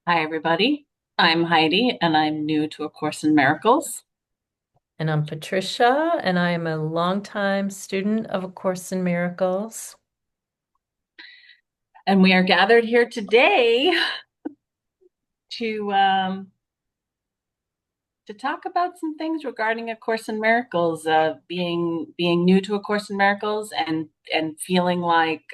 Hi, everybody. I'm Heidi, and I'm new to A Course in Miracles. And I'm Patricia, and I am a longtime student of A Course in Miracles. And we are gathered here today to um, to talk about some things regarding A Course in Miracles. Being new to A Course in Miracles, and feeling like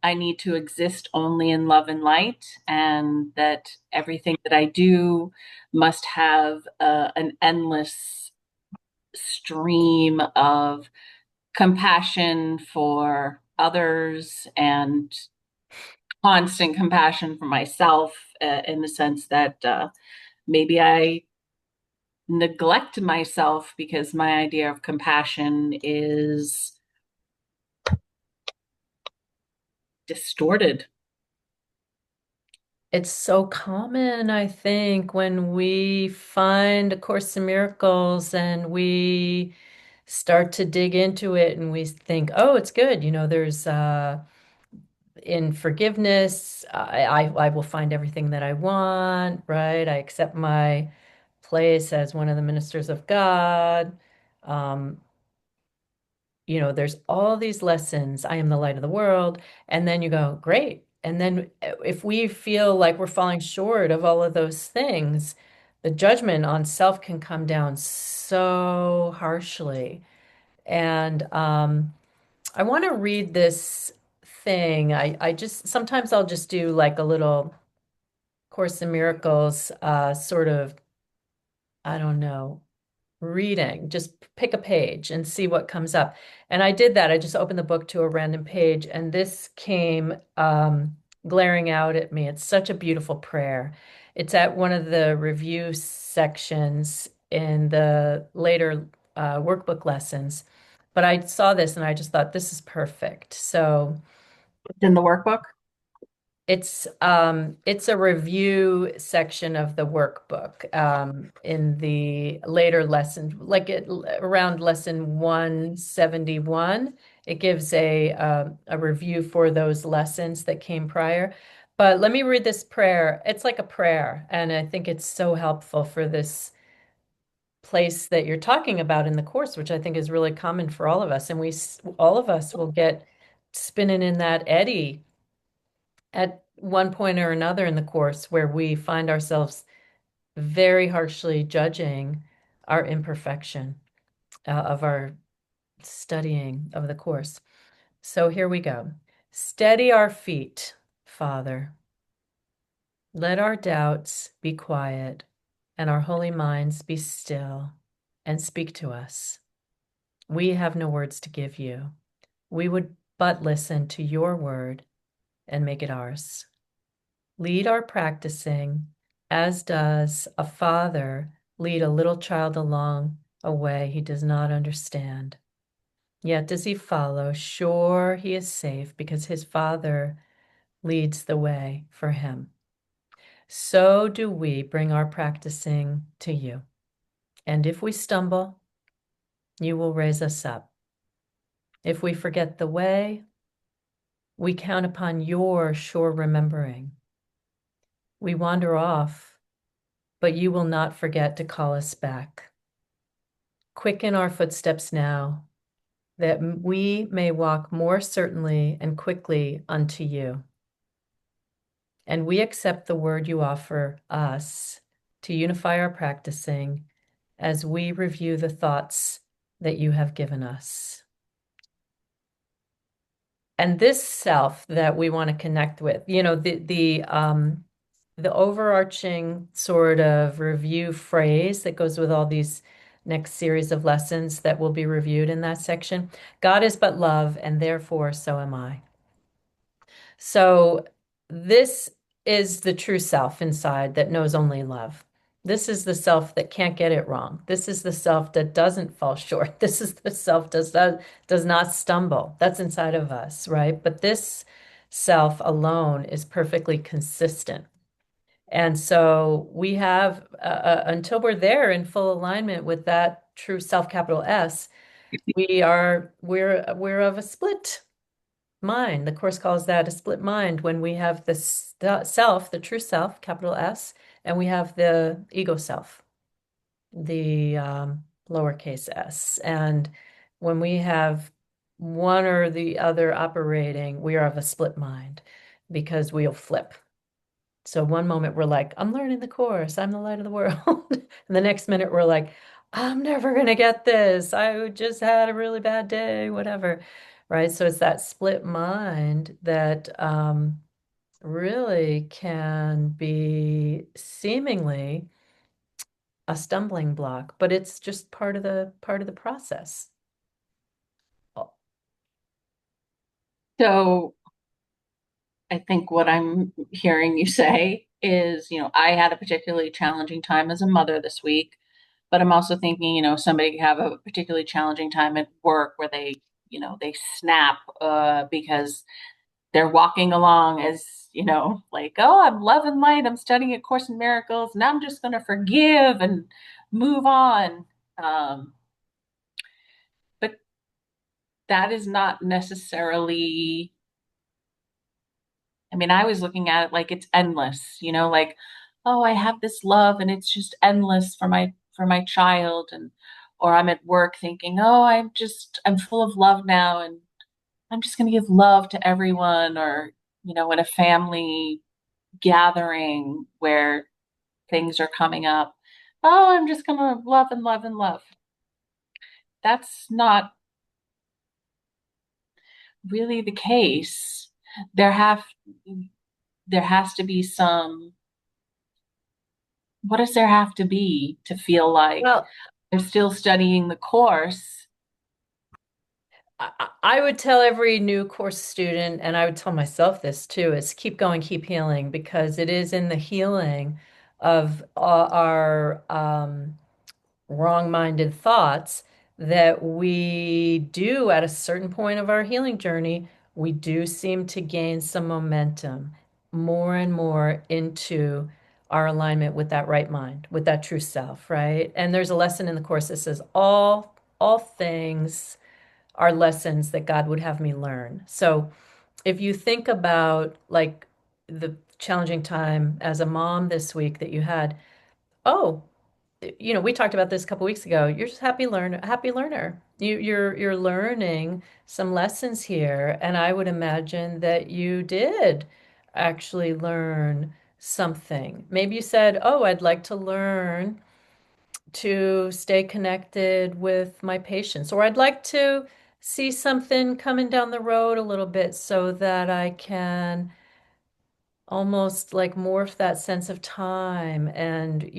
I need to exist only in love and light, and that everything that I do must have an endless stream of compassion for others and constant compassion for myself, in the sense that maybe I neglect myself because my idea of compassion is distorted. It's so common, I think, when we find A Course in Miracles and we start to dig into it and we think, oh, it's good. There's in forgiveness, I will find everything that I want, right? I accept my place as one of the ministers of God. Um, there's all these lessons. I am the light of the world. And then you go, great. And then if we feel like we're falling short of all of those things, the judgment on self can come down so harshly. And I want to read this thing. I just sometimes I'll just do like a little Course in Miracles, sort of, I don't know, reading. Just pick a page and see what comes up. And I did that. I just opened the book to a random page, and this came glaring out at me. It's such a beautiful prayer. It's at one of the review sections in the later workbook lessons. But I saw this and I just thought, this is perfect. So It's in the workbook. it's a review section of the workbook in the later lesson, like around lesson 171. It gives a review for those lessons that came prior. But let me read this prayer. It's like a prayer, and I think it's so helpful for this place that you're talking about in the course, which I think is really common for all of us. And all of us will get spinning in that eddy at one point or another in the course where we find ourselves very harshly judging our imperfection of our studying of the course. So here we go. Steady our feet, Father. Let our doubts be quiet and our holy minds be still and speak to us. We have no words to give you. We would but listen to your word and make it ours. Lead our practicing, as does a father lead a little child along a way he does not understand. Yet does he follow, sure he is safe because his father leads the way for him. So do we bring our practicing to you. And if we stumble, you will raise us up. If we forget the way, we count upon your sure remembering. We wander off, but you will not forget to call us back. Quicken our footsteps now, that we may walk more certainly and quickly unto you. And we accept the word you offer us to unify our practicing as we review the thoughts that you have given us. And this self that we want to connect with, the overarching sort of review phrase that goes with all these next series of lessons that will be reviewed in that section. God is but love, and therefore so am I. So this is the true self inside that knows only love. This is the self that can't get it wrong. This is the self that doesn't fall short. This is the self does not stumble. That's inside of us, right? But this self alone is perfectly consistent. And so we have until we're there in full alignment with that true self, capital S, we're of a split. mind. The Course calls that a split mind when we have the self, the true self, capital S, and we have the ego self, the lowercase s. And when we have one or the other operating, we are of a split mind because we'll flip. So one moment we're like, I'm learning the Course, I'm the light of the world. And the next minute we're like, I'm never gonna get this. I just had a really bad day, whatever. Right? So it's that split mind that really can be seemingly a stumbling block, but it's just part of the process. Oh, So I think what I'm hearing you say is, I had a particularly challenging time as a mother this week, but I'm also thinking, somebody could have a particularly challenging time at work where they snap because they're walking along as, like, oh, I'm love and light, I'm studying A Course in Miracles, and I'm just going to forgive and move on. Um, but that is not necessarily, I mean, I was looking at it like it's endless, like, oh, I have this love and it's just endless for my child. And or I'm at work thinking, oh, I'm full of love now and I'm just going to give love to everyone. Or, in a family gathering where things are coming up, oh, I'm just going to love and love and love. That's not really the case. There have there has to be some, what does there have to be to feel like well, I'm still studying the course? I would tell every new course student, and I would tell myself this too, is keep going, keep healing, because it is in the healing of our wrong-minded thoughts that we do, at a certain point of our healing journey, we do seem to gain some momentum more and more into our alignment with that right mind, with that true self, right? And there's a lesson in the course that says all things are lessons that God would have me learn. So if you think about like the challenging time as a mom this week that you had, oh, we talked about this a couple weeks ago. You're just happy learner. You're learning some lessons here, and I would imagine that you did actually learn something. Maybe you said, "Oh, I'd like to learn to stay connected with my patients," or I'd like to see something coming down the road a little bit so that I can almost like morph that sense of time and,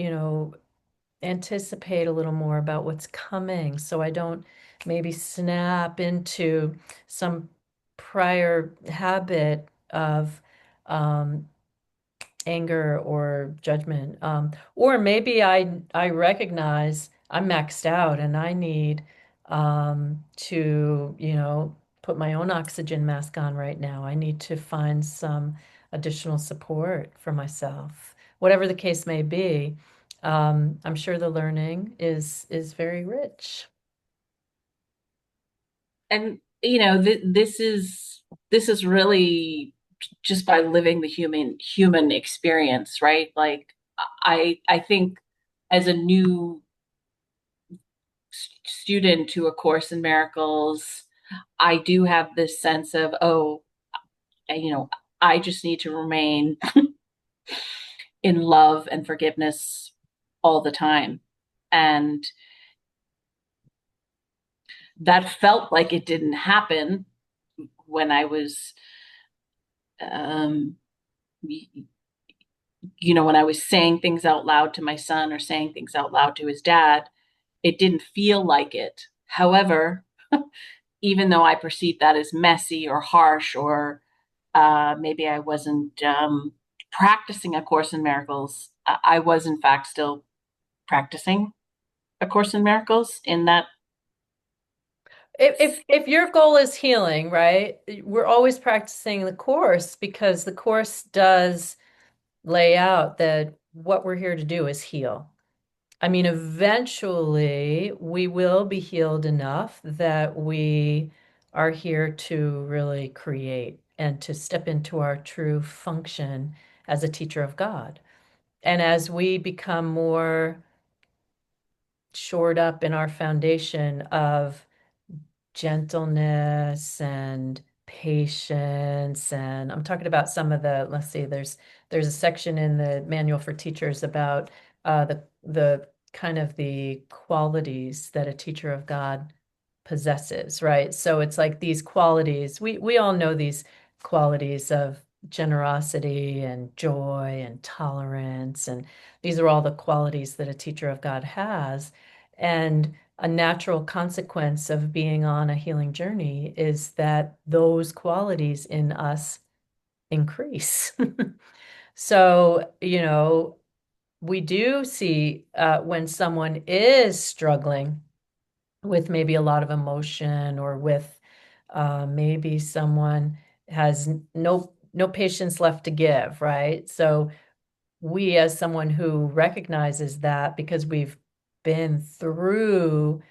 anticipate a little more about what's coming so I don't maybe snap into some prior habit of um, anger or judgment. Or maybe I recognize I'm maxed out and I need to, put my own oxygen mask on right now. I need to find some additional support for myself. Whatever the case may be, I'm sure the learning is very rich. And this is really just by living the human experience, right? Like I think as a new student to A Course in Miracles, I do have this sense of, oh, you know, I just need to remain in love and forgiveness all the time. And that felt like it didn't happen when I was, um, when I was saying things out loud to my son or saying things out loud to his dad. It didn't feel like it. However, even though I perceived that as messy or harsh, or maybe I wasn't practicing A Course in Miracles, I was in fact still practicing A Course in Miracles in that. If your goal is healing, right? We're always practicing the course because the course does lay out that what we're here to do is heal. I mean, eventually we will be healed enough that we are here to really create and to step into our true function as a teacher of God. And as we become more shored up in our foundation of gentleness and patience, and I'm talking about some of the, let's see, there's a section in the manual for teachers about the kind of the qualities that a teacher of God possesses, right? So it's like these qualities, we all know these qualities of generosity and joy and tolerance, and these are all the qualities that a teacher of God has. And a natural consequence of being on a healing journey is that those qualities in us increase. So, we do see when someone is struggling with maybe a lot of emotion, or with maybe someone has no patience left to give, right? So we, as someone who recognizes that because we've been through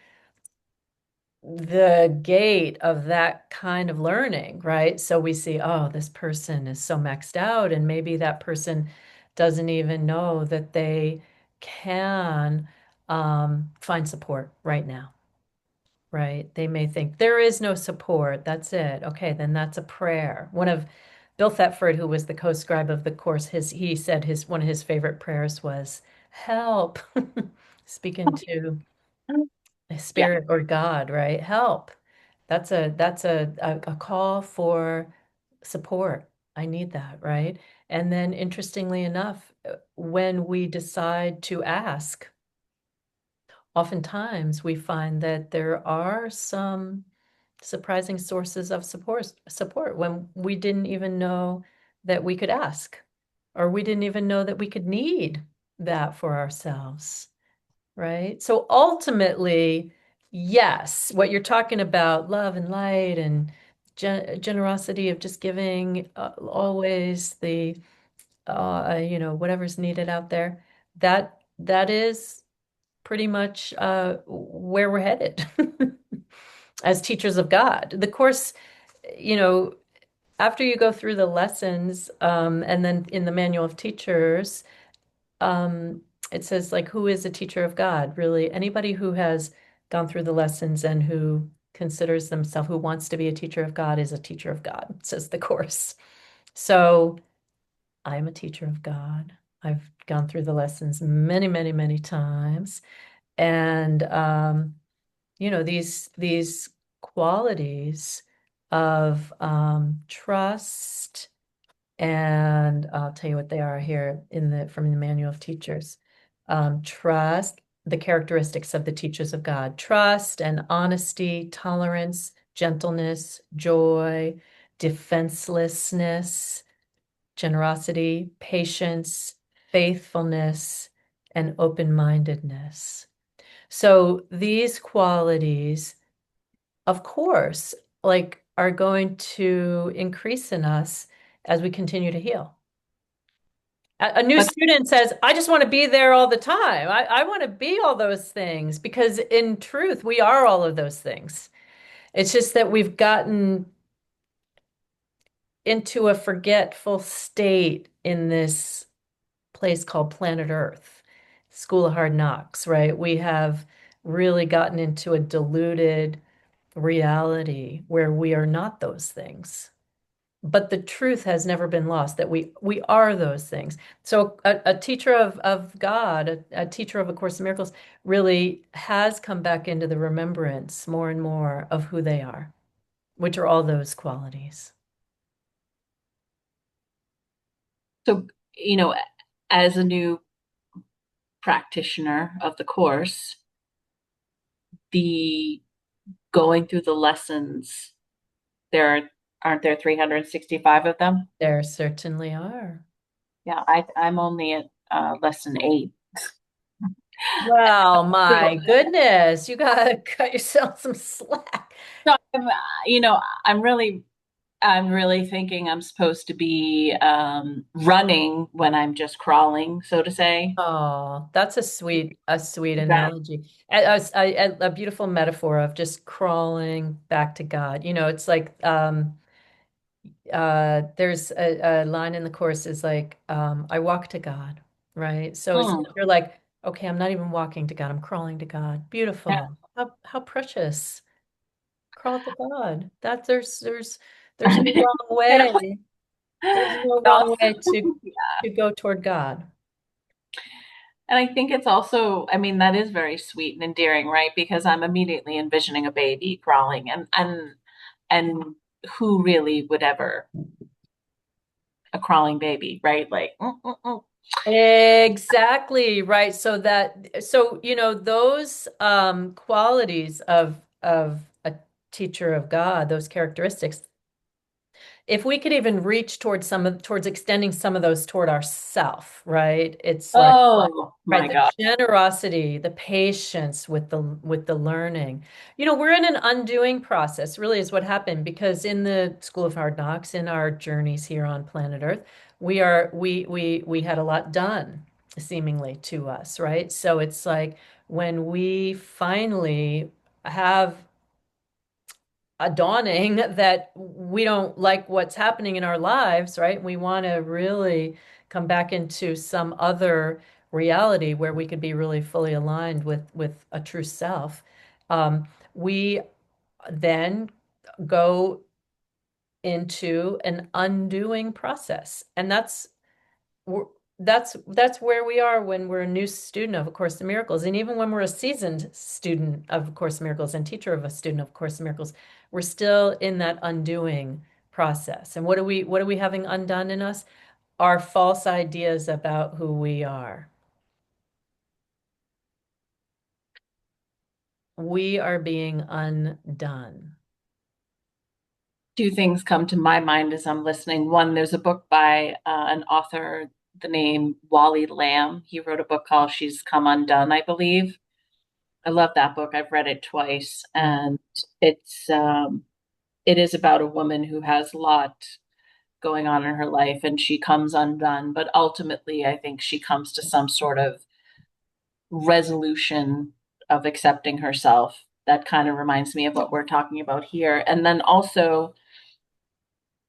the gate of that kind of learning, right? So we see, oh, this person is so maxed out, and maybe that person doesn't even know that they can find support right now, right? They may think there is no support. That's it. Okay, then that's a prayer. One of Bill Thetford, who was the co-scribe of the course, he said his one of his favorite prayers was help. Speaking to Yeah. spirit or God, right? Help. That's a call for support. I need that, right? And then interestingly enough, when we decide to ask, oftentimes we find that there are some surprising sources of support when we didn't even know that we could ask, or we didn't even know that we could need that for ourselves. Right? So ultimately, yes, what you're talking about, love and light and generosity of just giving, always the whatever's needed out there, that is pretty much where we're headed as teachers of God. The course, you know, after you go through the lessons, and then in the manual of teachers, um, it says like, who is a teacher of God? Really, anybody who has gone through the lessons and who considers themselves, who wants to be a teacher of God, is a teacher of God, says the course. So I'm a teacher of God. I've gone through the lessons many, many, many times. And these qualities of trust, and I'll tell you what they are here from the manual of teachers. Trust, the characteristics of the teachers of God: trust and honesty, tolerance, gentleness, joy, defenselessness, generosity, patience, faithfulness, and open-mindedness. So these qualities, of course, like, are going to increase in us as we continue to heal. A new But student says, I just want to be there all the time. I want to be all those things, because in truth, we are all of those things. It's just that we've gotten into a forgetful state in this place called planet Earth, School of Hard Knocks, right? We have really gotten into a diluted reality where we are not those things. But the truth has never been lost, that we are those things. So a teacher of God, a teacher of A Course in Miracles, really has come back into the remembrance more and more of who they are, which are all those qualities. so, you know, as a new practitioner of the course, the going through the lessons, aren't there 365 of them? There certainly are. Yeah, I'm only at lesson 8. Well, So, my goodness, you gotta cut yourself some slack. so I'm, I'm really I'm really thinking I'm supposed to be running when I'm just crawling, so to say. Oh, that's a sweet Is that analogy. A beautiful metaphor of just crawling back to God. It's like there's a line in the course is like, I walk to God, right? So it's hmm, like you're like, okay, I'm not even walking to God, I'm crawling to God. yeah. Beautiful. How precious. Crawl to God. That there's no wrong It way. There's no wrong also, way to go toward God. and I think it's also, I mean, that is very sweet and endearing, right? Because I'm immediately envisioning a baby crawling, and who really would ever a crawling baby, right? Like, Exactly, right. So those qualities of a teacher of God, those characteristics, if we could even reach towards extending some of those toward ourself, right? It's like, oh right, my the God. generosity, the patience with the learning. We're in an undoing process, really is what happened, because in the School of Hard Knocks, in our journeys here on planet Earth, we had a lot done seemingly to us, right? So it's like when we finally have a dawning that we don't like what's happening in our lives, right? We want to really come back into some other reality where we could be really fully aligned with a true self. We then go into an undoing process, and we're- that's where we are when we're a new student of A Course in Miracles. And even when we're a seasoned student of A Course in Miracles and teacher of a student of A Course in Miracles, we're still in that undoing process. And what are we having undone in us? Our false ideas about who we are. We are being undone. Two things come to my mind as I'm listening. One, there's a book by an author, the name Wally Lamb. He wrote a book called She's Come Undone, I believe. I love that book. I've read it twice, Mm. and it's it is about a woman who has a lot going on in her life, and she comes undone. But ultimately, I think she comes to some sort of resolution of accepting herself. That kind of reminds me of what we're talking about here. And then also,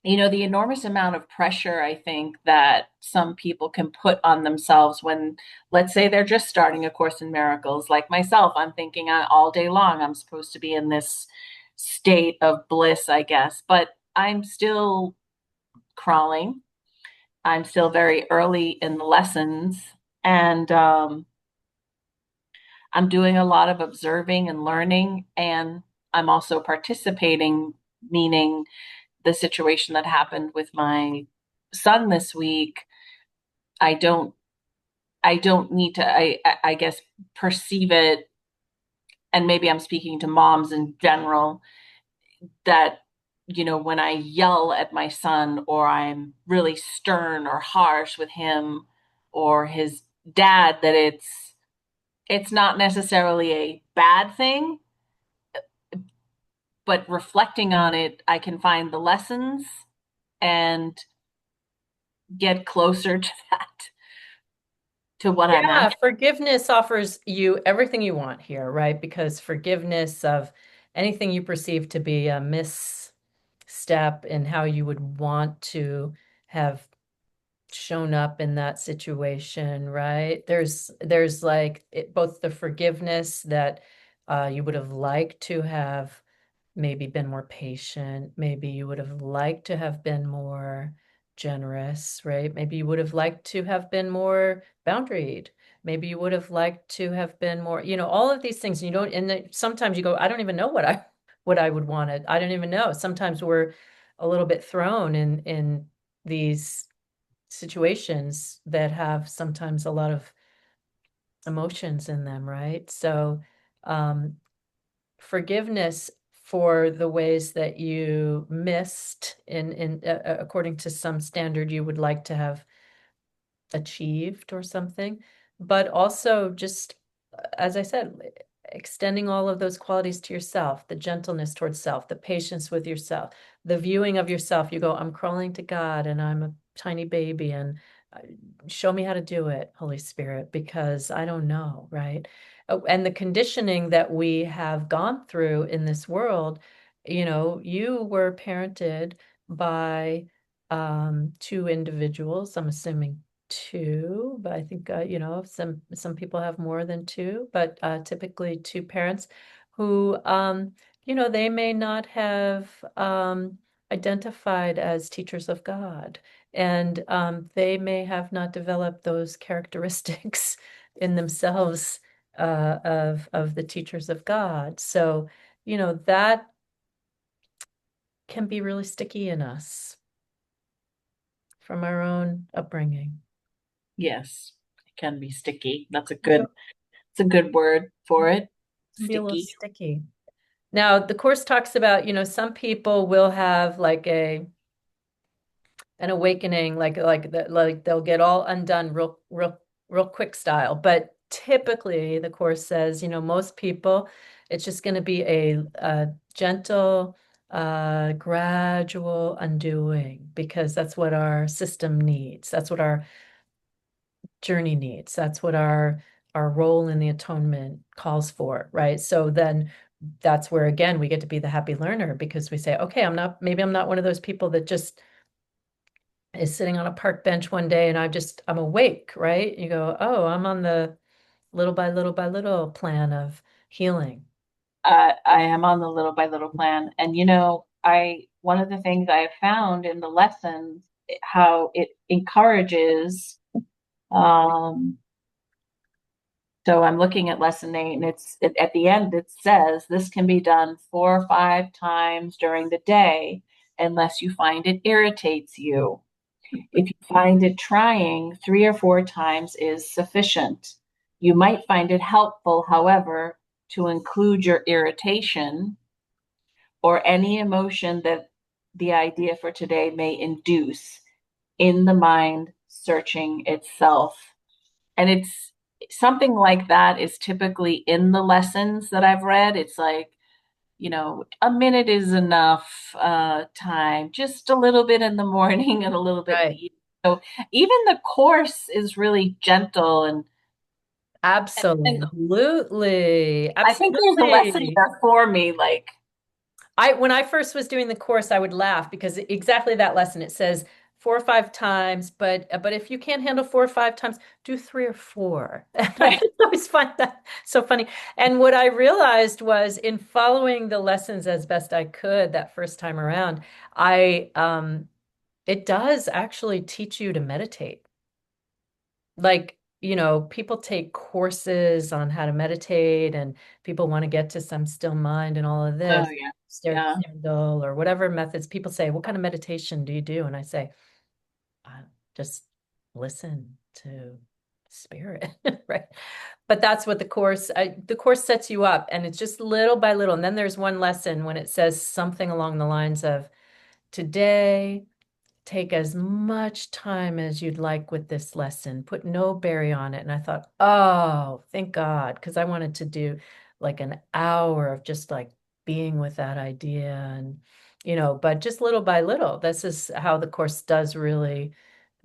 the enormous amount of pressure I think that some people can put on themselves when, let's say, they're just starting A Course in Miracles. Like myself, I'm thinking all day long I'm supposed to be in this state of bliss, I guess, but I'm still crawling. I'm still very early in the lessons, and I'm doing a lot of observing and learning, and I'm also participating, meaning the situation that happened with my son this week. I don't I don't need to I guess perceive it, and maybe I'm speaking to moms in general, that when I yell at my son or I'm really stern or harsh with him or his dad, that it's not necessarily a bad thing, but reflecting on it, I can find the lessons and get closer to that, to what I'm Yeah, actually. forgiveness offers you everything you want here, right? Because forgiveness of anything you perceive to be a misstep in how you would want to have shown up in that situation, right? There's like both the forgiveness that you would have liked to have maybe been more patient. Maybe you would have liked to have been more generous, right? Maybe you would have liked to have been more boundaried. Maybe you would have liked to have been more, all of these things. You don't, and sometimes you go, I don't even know what I would want it. I don't even know. Sometimes we're a little bit thrown in these situations that have sometimes a lot of emotions in them, right? So, um, forgiveness for the ways that you missed in according to some standard you would like to have achieved or something, but also just as I said, extending all of those qualities to yourself, the gentleness towards self, the patience with yourself, the viewing of yourself. You go, I'm crawling to God and I'm a tiny baby, and uh, show me how to do it, Holy Spirit, because I don't know, right? And the conditioning that we have gone through in this world, you were parented by two individuals, I'm assuming two, but I think some people have more than two, but typically two parents who they may not have identified as teachers of God, and they may have not developed those characteristics in themselves of the teachers of God. So, that can be really sticky in us from our own upbringing. Yes, it can be sticky. It's a good word for it. Can be a little Sticky. sticky. Now, the course talks about, some people will have like an awakening, like they'll get all undone real quick style. But typically, the course says, most people, it's just going to be a gentle, gradual undoing, because that's what our system needs. That's what our journey needs. That's what our role in the atonement calls for, right? So then that's where again we get to be the happy learner, because we say, okay, maybe I'm not one of those people that just is sitting on a park bench one day and I'm awake, right? You go, oh, I'm on the little by little by little plan of healing. I am on the little by little plan. And I one of the things I have found in the lessons, how it encourages, um, so I'm looking at lesson 8, and at the end it says this can be done 4 or 5 times during the day unless you find it irritates you. If you find it trying, 3 or 4 times is sufficient. You might find it helpful, however, to include your irritation or any emotion that the idea for today may induce in the mind searching itself. And it's something like that is typically in the lessons that I've read. It's like, a minute is enough time, just a little bit in the morning and a little bit in the Right. evening. So even the course is really gentle, and Absolutely. I think there's a lesson Absolutely. there for me. Like, When I first was doing the course, I would laugh because exactly that lesson, it says 4 or 5 times, but if you can't handle 4 or 5 times, do 3 or 4. And I right, just always find that so funny. And what I realized was in following the lessons as best I could that first time around, I it does actually teach you to meditate. Like, people take courses on how to meditate, and people want to get to some still mind and all of oh this, yeah, stare yeah, candle or whatever methods. People say, what kind of meditation do you do? And I say, just listen to spirit, right? But that's what the course sets you up, and it's just little by little. And then there's one lesson when it says something along the lines of, today, take as much time as you'd like with this lesson. Put no barrier on it. And I thought, oh, thank God, because I wanted to do like an hour of just like being with that idea, and but just little by little, this is how the course does really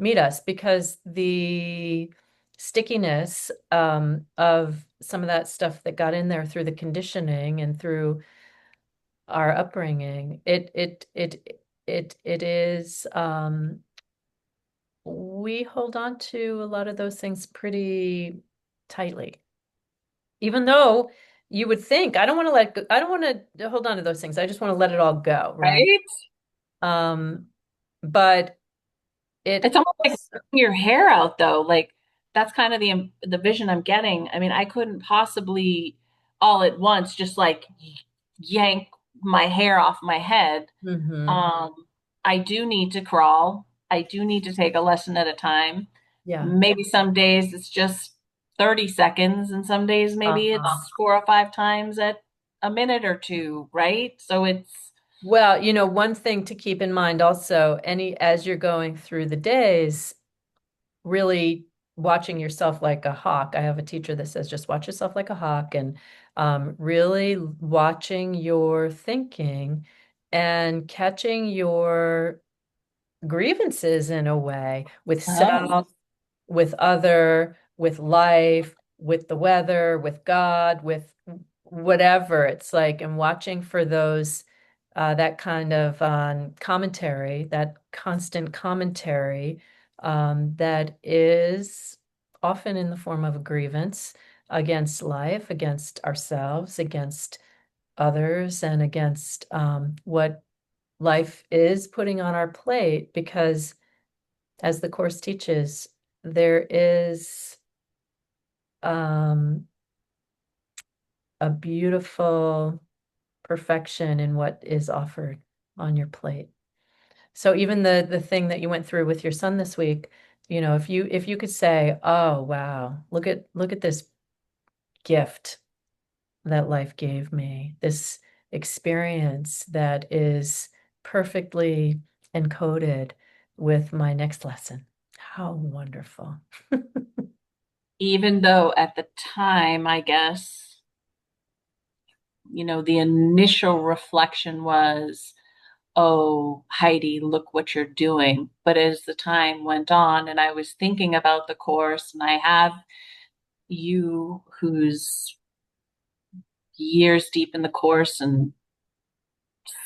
meet us, because the stickiness of some of that stuff that got in there through the conditioning and through our upbringing, it is we hold on to a lot of those things pretty tightly. Even though you would think, I don't want to hold on to those things. I just want to let it all go, right? right. Um, but It's it almost like also, pulling your hair out, though. Like that's kind of the vision I'm getting. I mean, I couldn't possibly all at once just like yank my hair off my head. mhm, Um, I do need to crawl. I do need to take a lesson at a time. yeah. Maybe some days it's just 30 seconds, and some days maybe it's Uh-huh. 4 or 5 times at a minute or two, right? So it's Well, one thing to keep in mind also, as you're going through the days, really watching yourself like a hawk. I have a teacher that says, just watch yourself like a hawk, and Really watching your thinking and catching your grievances in a way with Oh, self, with other, with life, with the weather, with God, with whatever. It's like, and watching for those, that kind of commentary, that constant commentary that is often in the form of a grievance against life, against ourselves, against others, and against what life is putting on our plate. Because as the Course teaches, there is um, a beautiful perfection in what is offered on your plate. So even the thing that you went through with your son this week, if you could say, "Oh, wow, look at this gift that life gave me, this experience that is perfectly encoded with my next lesson. How wonderful." even though at the time, I guess, the initial reflection was, oh, Heidi, look what you're doing. But as the time went on and I was thinking about the course, and I have you who's years deep in the course and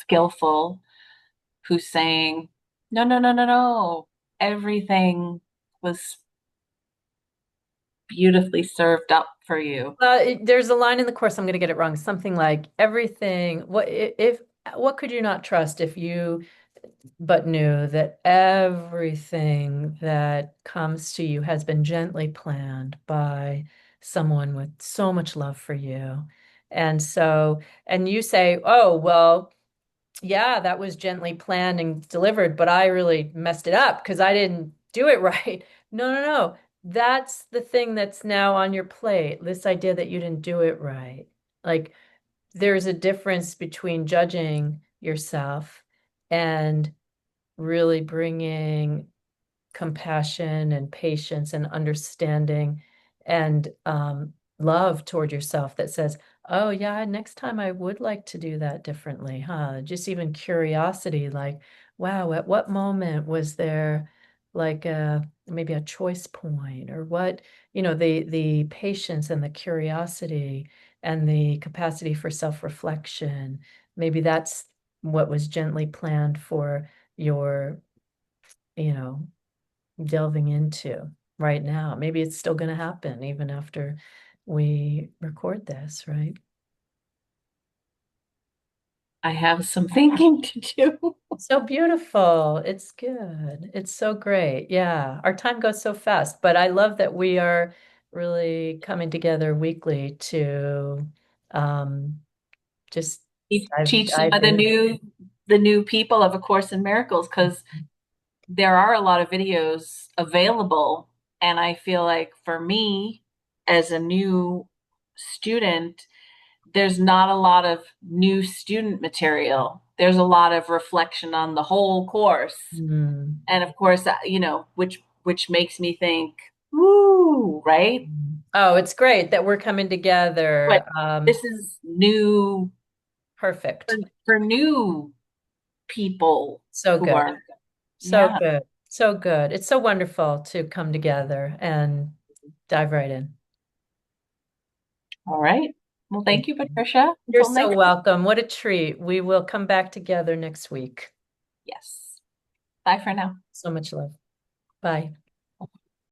skillful, who's saying, no, no, no, no, no. Everything was beautifully served up for you. There's a line in the Course, I'm going to get it wrong, something like everything, what could you not trust if you but knew that everything that comes to you has been gently planned by someone with so much love for you. And you say, oh, well, yeah, that was gently planned and delivered, but I really messed it up because I didn't do it right. No, no, no. That's the thing that's now on your plate, this idea that you didn't do it right. Like, there's a difference between judging yourself and really bringing compassion and patience and understanding and love toward yourself that says, oh, yeah, next time I would like to do that differently, huh? Just even curiosity, like, wow, at what moment was there like maybe a choice point or what, the patience and the curiosity and the capacity for self-reflection. Maybe that's what was gently planned for your, you know, delving into right now. Maybe it's still going to happen even after we record this, right? I have some thinking to do. So beautiful. It's good. It's so great. Yeah. Our time goes so fast, but I love that we are really coming together weekly to um, just Teach some dive of the in. new people of A Course in Miracles, because there are a lot of videos available. And I feel like for me, as a new student, there's not a lot of new student material. There's a lot of reflection on the whole course. Mm. And of course, which makes me think, woo, right? Oh, it's great that we're coming But together. this is new for, Perfect. for new people So who good. are, So yeah. good. So good. It's so wonderful to come together and dive right in. All right. Well, Thank thank you, you. Patricia. You're Until so next, welcome. What a treat. We will come back together next week. yes. Bye for now. So much love. Bye.